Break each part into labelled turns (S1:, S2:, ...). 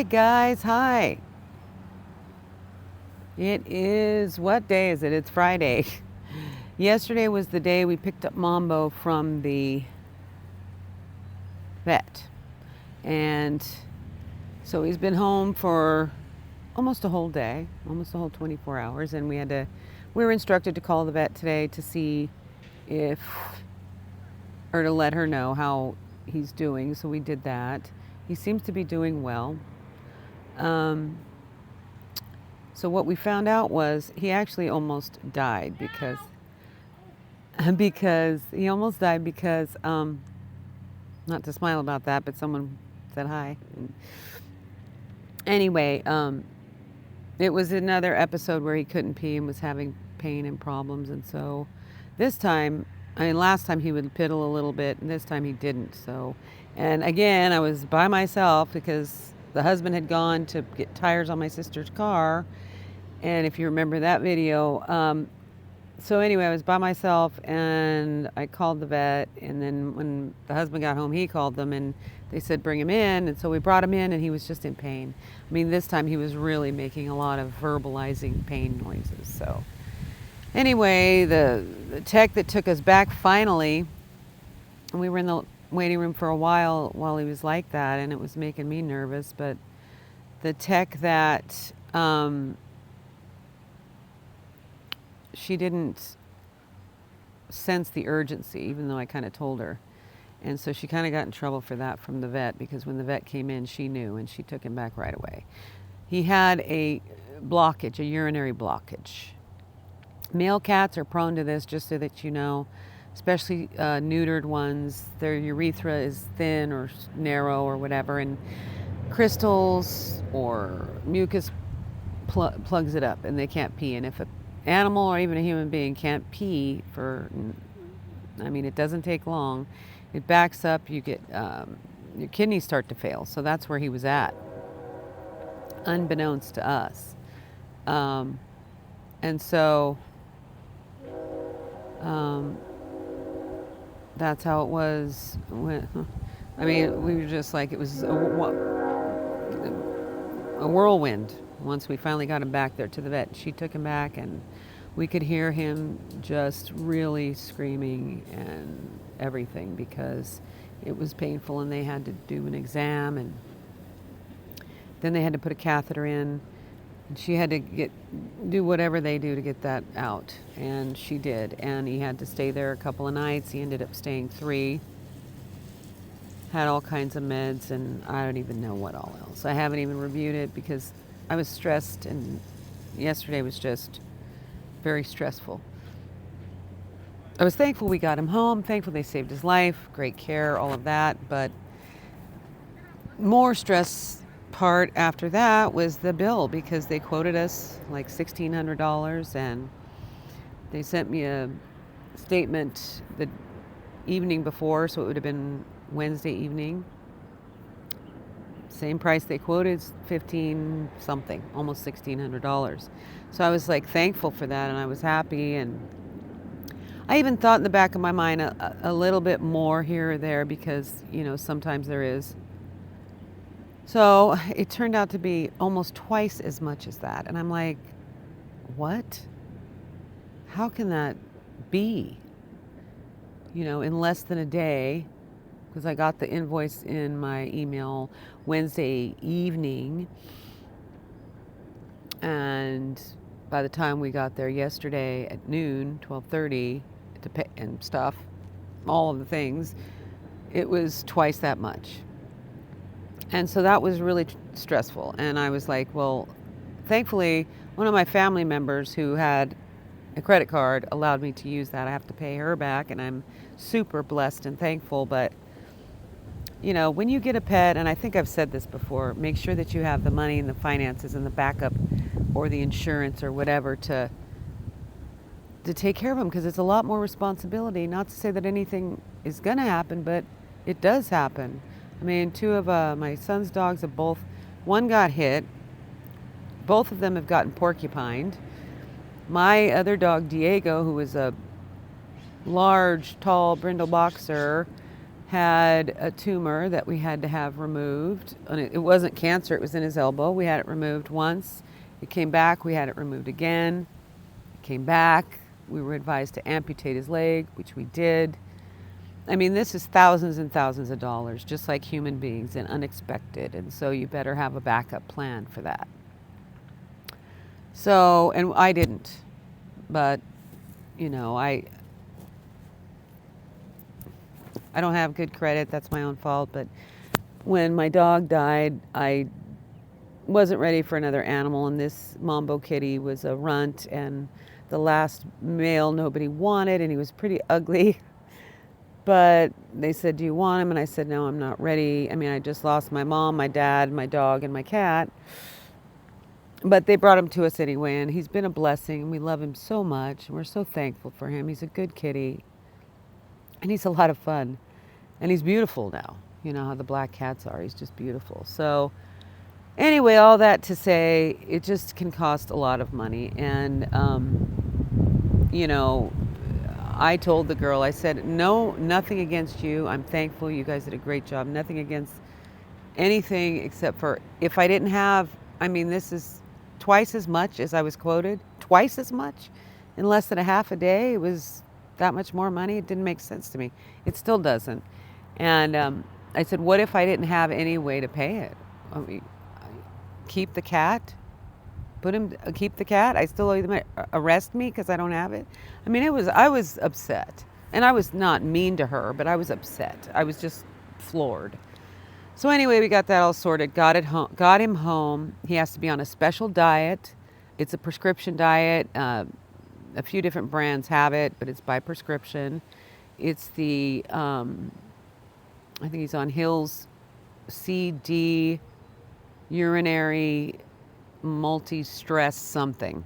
S1: Hi guys, hi. It is, what day is it? It's Friday. Yesterday was the day we picked up Mambo from the vet. And so he's been home for almost a whole day, almost a whole 24 hours. And we were instructed to call the vet today to see if, or to let her know how he's doing. So we did that. He seems to be doing well. Um, So what we found out was he actually almost died because he almost died because not to smile about that, but someone said hi. Anyway, it was another episode where he couldn't pee and was having pain and problems, and so this time, I mean, last time he would piddle a little bit, and this time he didn't. So, and again, I was by myself because the husband had gone to get tires on my sister's car. And if you remember that video, so anyway, I was by myself and I called the vet. And then when the husband got home, he called them and they said, bring him in. And so we brought him in and he was just in pain. I mean, this time he was really making a lot of verbalizing pain noises. So anyway, the tech that took us back finally, and we were in the waiting room for a while he was like that, and it was making me nervous. But the tech that, she didn't sense the urgency, even though I kind of told her. And so she kind of got in trouble for that from the vet, because when the vet came in, she knew and she took him back right away. He had a blockage, a urinary blockage. Male cats are prone to this, just so that you know, especially neutered ones. Their urethra is thin or narrow or whatever, and crystals or mucus plugs it up and they can't pee. And if a animal or even a human being can't pee it doesn't take long. It backs up, you get, your kidneys start to fail. So that's where he was at, unbeknownst to us. And so that's how it was. We were just like, it was a whirlwind once we finally got him back there to the vet. She took him back and we could hear him just really screaming and everything because it was painful, and they had to do an exam, and then they had to put a catheter in, and she had to do whatever they do to get that out, and she did. And he had to stay there a couple of nights. He ended up staying 3, had all kinds of meds, and I don't even know what all else. I haven't even reviewed it because I was stressed, and yesterday was just very stressful. I was thankful we got him home, thankful they saved his life, great care, all of that, but more stress part after that was the bill, because they quoted us like $1,600, and they sent me a statement the evening before, so it would have been Wednesday evening. Same price they quoted, 15 something, almost $1,600. So I was like thankful for that, and I was happy. And I even thought in the back of my mind a little bit more here or there, because sometimes there is. So it turned out to be almost twice as much as that, and I'm like, what? How can that be? In less than a day, because I got the invoice in my email Wednesday evening, and by the time we got there yesterday at noon, 12:30, to pay and stuff, all of the things, it was twice that much. And so that was really stressful. And I was like, well, thankfully, one of my family members who had a credit card allowed me to use that. I have to pay her back, and I'm super blessed and thankful. But when you get a pet, and I think I've said this before, make sure that you have the money and the finances and the backup or the insurance or whatever to take care of them, because it's a lot more responsibility. Not to say that anything is going to happen, but it does happen. I mean, 2 of my son's dogs have one got hit. Both of them have gotten porcupined. My other dog, Diego, who was a large, tall brindle boxer, had a tumor that we had to have removed. And it wasn't cancer, it was in his elbow. We had it removed once. It came back, we had it removed again. It came back. We were advised to amputate his leg, which we did. I mean, this is thousands and thousands of dollars, just like human beings, and unexpected. And so you better have a backup plan for that. So, and I didn't, but you know, I don't have good credit. That's my own fault. But when my dog died, I wasn't ready for another animal, and this Mambo kitty was a runt, and the last male nobody wanted, and he was pretty ugly. But they said, do you want him? And I said, no, I'm not ready. I mean, I just lost my mom, my dad, my dog, and my cat. But they brought him to us anyway, and he's been a blessing, and we love him so much, and we're so thankful for him. He's a good kitty, and he's a lot of fun. And he's beautiful now. You know how the black cats are. He's just beautiful. So anyway, all that to say, it just can cost a lot of money. And, you know, I told the girl, I said, no, nothing against you. I'm thankful. You guys did a great job. Nothing against anything except for if I didn't have, I mean, this is twice as much as I was quoted, twice as much in less than a half a day. It was that much more money. It didn't make sense to me. It still doesn't. And I said, what if I didn't have any way to pay it? I mean, keep the cat? Keep the cat? I still owe you the money. Arrest me because I don't have it? I mean, I was upset. And I was not mean to her, but I was upset. I was just floored. So anyway, we got that all sorted, got him home. He has to be on a special diet. It's a prescription diet. A few different brands have it, but it's by prescription. It's the, I think he's on Hill's CD urinary multi-stress something.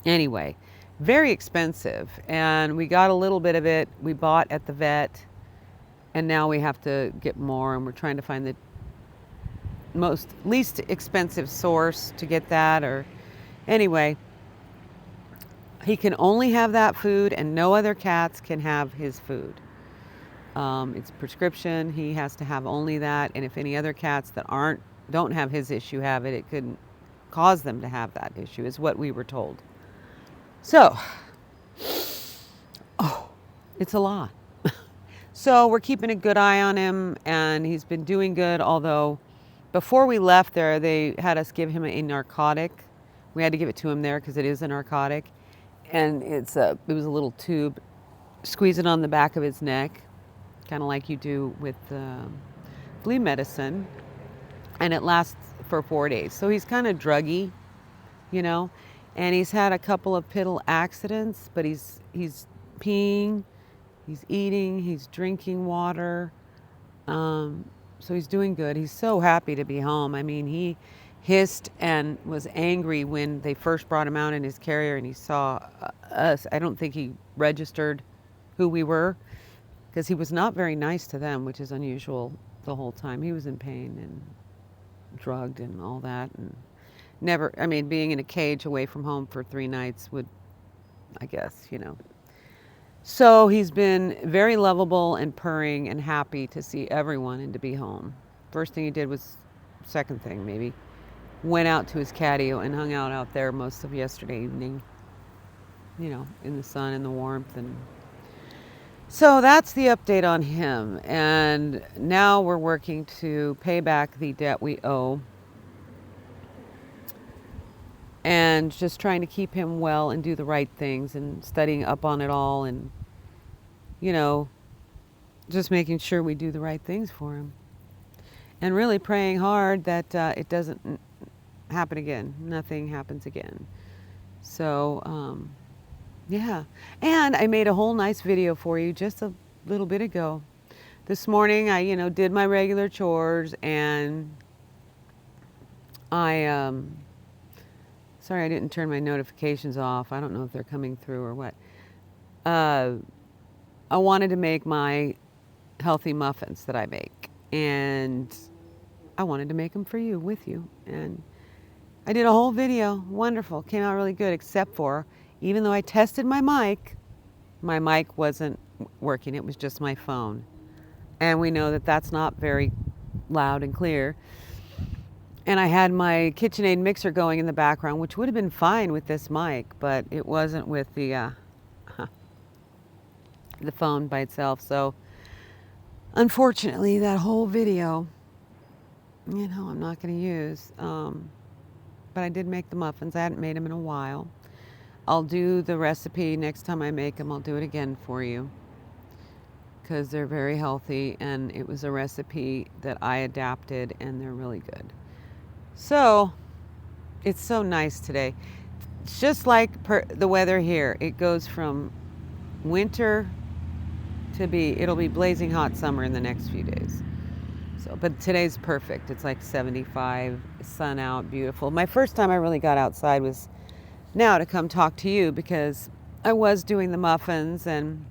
S1: Anyway, very expensive. And we got a little bit of it. We bought at the vet. And now we have to get more, and we're trying to find the least expensive source to get that. Or anyway, he can only have that food, and no other cats can have his food. It's prescription. He has to have only that. And if any other cats that don't have his issue have it, it could cause them to have that issue, is what we were told. So, it's a lot. So we're keeping a good eye on him, and he's been doing good, although before we left there, they had us give him a narcotic. We had to give it to him there because it is a narcotic. And it was a little tube. Squeeze it on the back of his neck, kind of like you do with flea medicine. And it lasts for 4 days. So he's kind of druggy, you know. And he's had a couple of piddle accidents, but he's peeing. He's eating, he's drinking water, so he's doing good. He's so happy to be home. I mean, he hissed and was angry when they first brought him out in his carrier and he saw us. I don't think he registered who we were because he was not very nice to them, which is unusual the whole time. He was in pain and drugged and all that. And being in a cage away from home for 3 nights would, I guess, you know. So he's been very lovable and purring and happy to see everyone and to be home. First thing he did was, second thing maybe, went out to his catio and hung out there most of yesterday evening, you know, in the sun and the warmth. And so that's the update on him. And now we're working to pay back the debt we owe and just trying to keep him well and do the right things and studying up on it all and, you know, just making sure we do the right things for him and really praying hard that it doesn't happen again. Nothing happens again. So, yeah. And I made a whole nice video for you just a little bit ago. This morning I, did my regular chores and sorry I didn't turn my notifications off. I don't know if they're coming through or what. I wanted to make my healthy muffins that I make. And I wanted to make them for you, with you. And I did a whole video. Wonderful. Came out really good, except for, even though I tested my mic wasn't working. It was just my phone. And we know that that's not very loud and clear. And I had my KitchenAid mixer going in the background, which would have been fine with this mic, but it wasn't with the phone by itself. So unfortunately, that whole video, I'm not going to use. But I did make the muffins. I hadn't made them in a while. I'll do the recipe next time I make them. I'll do it again for you because they're very healthy, and it was a recipe that I adapted, and they're really good. So it's so nice today. It's just like the weather here. It goes from winter to it'll be blazing hot summer in the next few days. So, but today's perfect. It's like 75, sun out, beautiful. My first time I really got outside was now to come talk to you because I was doing the muffins, and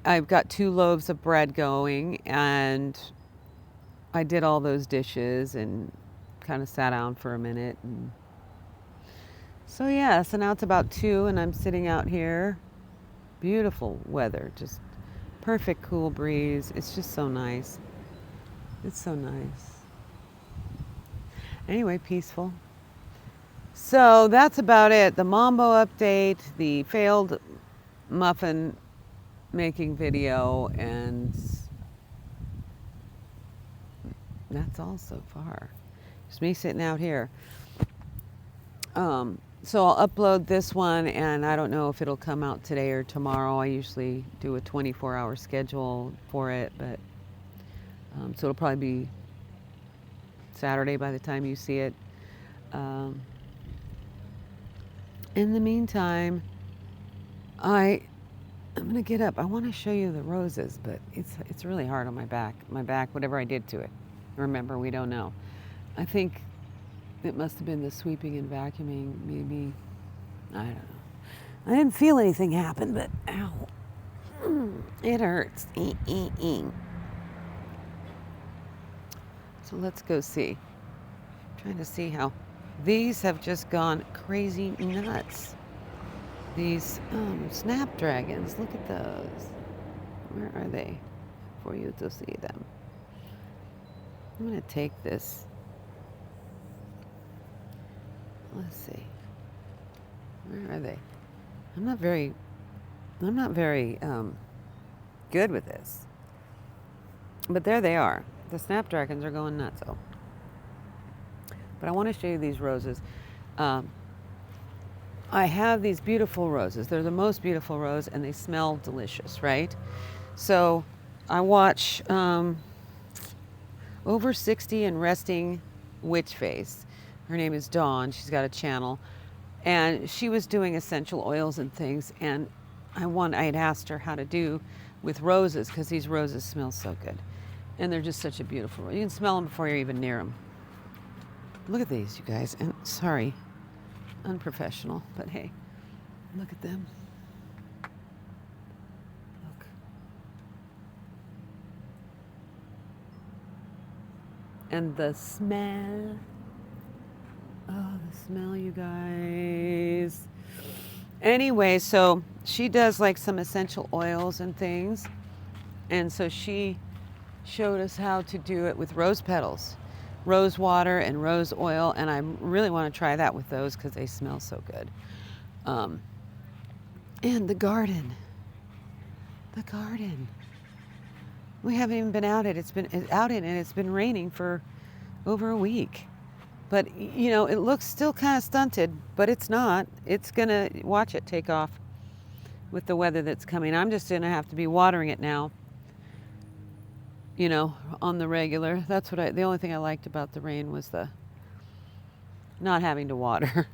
S1: I've got 2 loaves of bread going, and I did all those dishes and kind of sat down for a minute. And so yeah, so now it's about 2 and I'm sitting out here. Beautiful weather, just perfect cool breeze. It's just so nice. It's so nice. Anyway, peaceful. So that's about it. The Mambo update, the failed muffin making video, and that's all so far. Just me sitting out here. So I'll upload this one, and I don't know if it'll come out today or tomorrow. I usually do a 24-hour schedule for it, but so it'll probably be Saturday by the time you see it. In the meantime, I'm gonna get up. I want to show you the roses, but it's really hard on my back. Whatever I did to it. Remember, we don't know. I think it must have been the sweeping and vacuuming, maybe. I don't know. I didn't feel anything happen, but ow. It hurts. So let's go see. I'm trying to see how these have just gone crazy nuts. These snapdragons, look at those. Where are they for you to see them? I'm going to take this. Let's see. Where are they? I'm not very good with this. But there they are. The snapdragons are going nuts. Oh. But I want to show you these roses. I have these beautiful roses. They're the most beautiful rose, and they smell delicious, right? So I watch Over 60 and Resting Witch Face. Her name is Dawn. She's got a channel. And she was doing essential oils and things. And I had asked her how to do with roses, because these roses smell so good. And they're just such a beautiful, you can smell them before you're even near them. Look at these, you guys. And sorry, unprofessional, but hey, look at them. Look. And the smell. Oh, the smell, you guys. Anyway, so she does like some essential oils and things. And so she showed us how to do it with rose petals, rose water and rose oil. And I really want to try that with those because they smell so good. And the garden. The garden. We haven't even been out in it. It's been raining for over a week. But, it looks still kind of stunted, but it's not. It's going to, watch it take off with the weather that's coming. I'm just going to have to be watering it now, on the regular. That's the only thing I liked about the rain was the not having to water.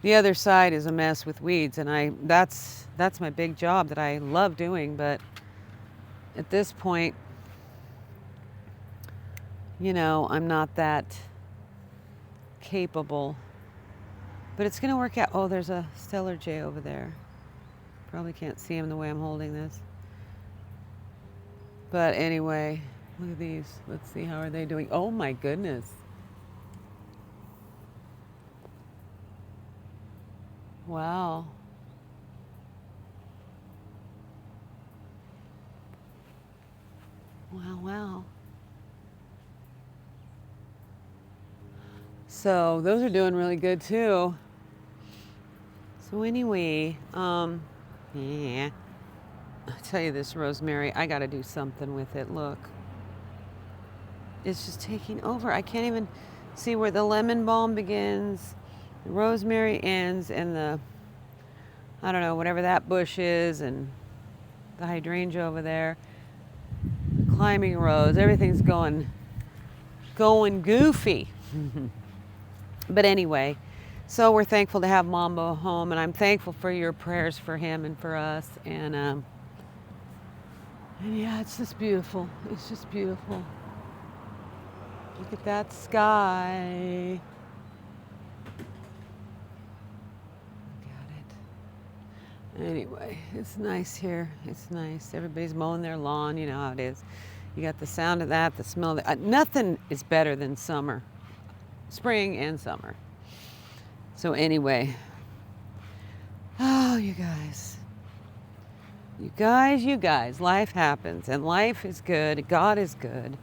S1: The other side is a mess with weeds, and that's my big job that I love doing, but at this point, I'm not that capable, but it's going to work out. Oh, there's a Stellar J over there. Probably can't see him the way I'm holding this. But anyway, look at these. Let's see, how are they doing? Oh my goodness. Wow. Wow. So those are doing really good too. So anyway, yeah. I tell you this rosemary, I got to do something with it. Look, it's just taking over. I can't even see where the lemon balm begins, the rosemary ends, and I don't know, whatever that bush is, and the hydrangea over there, climbing rose, everything's going goofy. But anyway, so we're thankful to have Mambo home, and I'm thankful for your prayers for him and for us. And yeah, it's just beautiful. It's just beautiful. Look at that sky. Got it. Anyway, it's nice here. It's nice. Everybody's mowing their lawn. You know how it is. You got the sound of that, the smell of that. Nothing is better than summer, spring and summer. So anyway, oh, you guys, life happens, and life is good. God is good.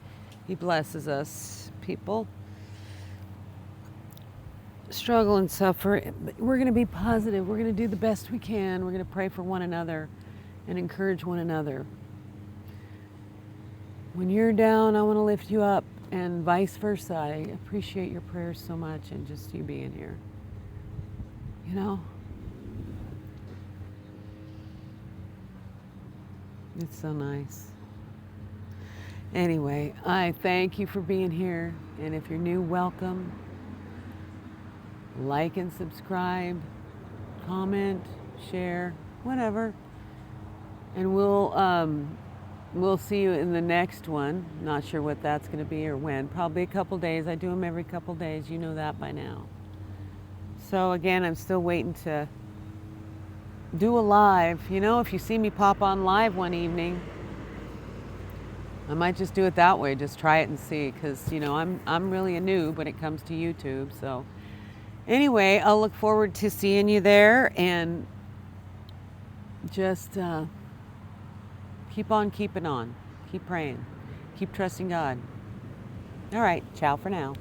S1: He blesses us, people. Struggle and suffer, but we're going to be positive. We're going to do the best we can. We're going to pray for one another and encourage one another. When you're down, I want to lift you up, and vice versa. I appreciate your prayers so much, and just you being here. You know? It's so nice. Anyway, I thank you for being here, and if you're new, welcome. Like and subscribe, comment, share, whatever. And we'll see you in the next one. Not sure what that's going to be or when. Probably a couple days. I do them every couple days. You know that by now. So again, I'm still waiting to do a live. You know, if you see me pop on live one evening, I might just do it that way. Just try it and see, because you know I'm really a noob when it comes to YouTube. So anyway, I'll look forward to seeing you there, and just keep on keeping on. Keep praying. Keep trusting God. All right. Ciao for now.